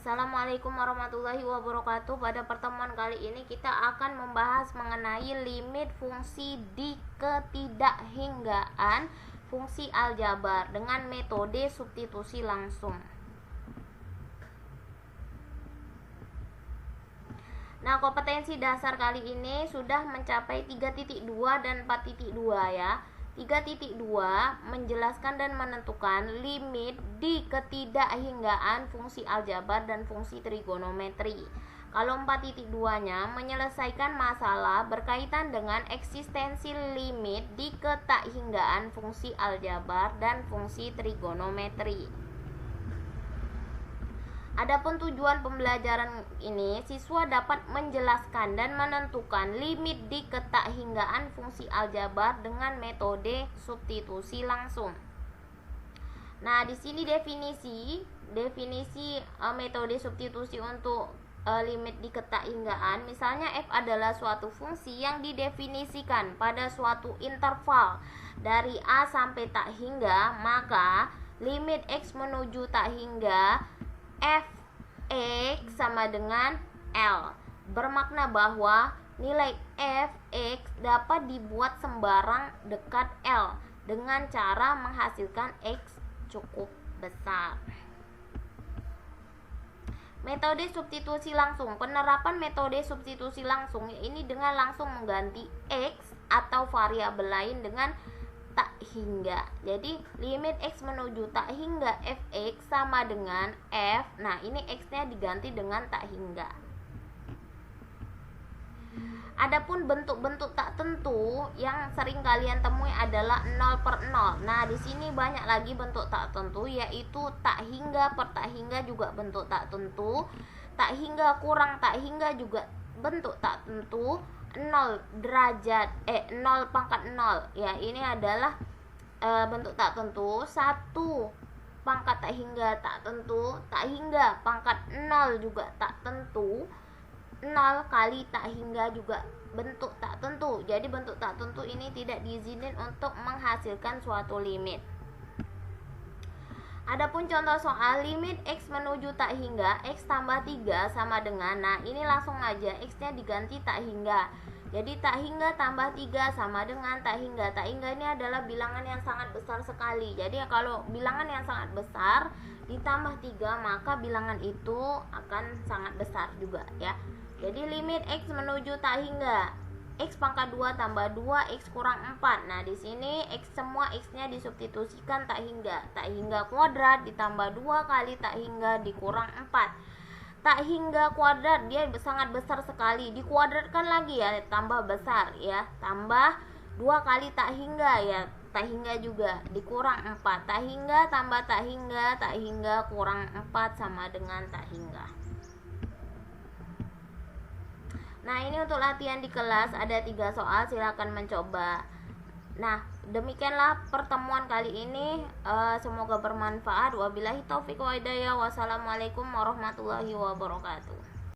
Assalamualaikum warahmatullahi wabarakatuh. Pada pertemuan kali ini kita akan membahas mengenai limit fungsi di ketidakhinggaan fungsi aljabar dengan metode substitusi langsung. Nah, kompetensi dasar kali ini sudah mencapai 3.2 dan 4.2 ya. 3.2 menjelaskan dan menentukan limit di ketidakhinggaan fungsi aljabar dan fungsi trigonometri. Kalau 4.2-nya menyelesaikan masalah berkaitan dengan eksistensi limit di ketidakhinggaan fungsi aljabar dan fungsi trigonometri. Adapun tujuan pembelajaran ini, siswa dapat menjelaskan dan menentukan limit di ketidakhinggaan fungsi aljabar dengan metode substitusi langsung. Nah, di sini definisi metode substitusi untuk limit di ketidakhinggaan. Misalnya f adalah suatu fungsi yang didefinisikan pada suatu interval dari a sampai tak hingga, maka limit x menuju tak hingga f(x) sama dengan L. Bermakna bahwa nilai f(x) dapat dibuat sembarang dekat L dengan cara menghasilkan x cukup besar. Metode substitusi langsung. Penerapan metode substitusi langsung ini dengan langsung mengganti x atau variabel lain dengan tak hingga. Jadi limit x menuju tak hingga f(x) sama dengan f. Nah, ini x-nya diganti dengan tak hingga. Adapun bentuk-bentuk tak tentu yang sering kalian temui adalah 0/0. Nah, di sini banyak lagi bentuk tak tentu, yaitu tak hingga per tak hingga juga bentuk tak tentu. Tak hingga kurang tak hingga juga bentuk tak tentu. 0 pangkat 0 ya, ini adalah bentuk tak tentu. 1 pangkat tak hingga tak tentu. Tak hingga pangkat 0 juga tak tentu. 0 kali tak hingga juga bentuk tak tentu. Jadi bentuk tak tentu ini tidak diizinin untuk menghasilkan suatu limit. Adapun contoh soal limit x menuju tak hingga x tambah 3 sama dengan, nah ini langsung aja x-nya diganti tak hingga. Jadi tak hingga tambah 3 sama dengan tak hingga. Tak hingga ini adalah bilangan yang sangat besar sekali. Jadi kalau bilangan yang sangat besar ditambah 3, maka bilangan itu akan sangat besar juga ya. Jadi limit x menuju tak hingga, x pangkat 2 tambah 2 x kurang 4. Nah, di sini x semua x-nya disubstitusikan tak hingga. Tak hingga kuadrat ditambah 2 kali tak hingga dikurang 4. Tak hingga kuadrat dia sangat besar sekali, dikuadratkan lagi ya, tambah besar ya. Tambah 2 kali tak hingga ya, tak hingga juga dikurang 4. Tak hingga tambah tak hingga kurang 4 sama dengan tak hingga. Nah, ini untuk latihan di kelas ada 3 soal, silakan mencoba. Nah, demikianlah pertemuan kali ini. Semoga bermanfaat. Wabillahi taufiq wa hidayah. Wassalamualaikum warahmatullahi wabarakatuh.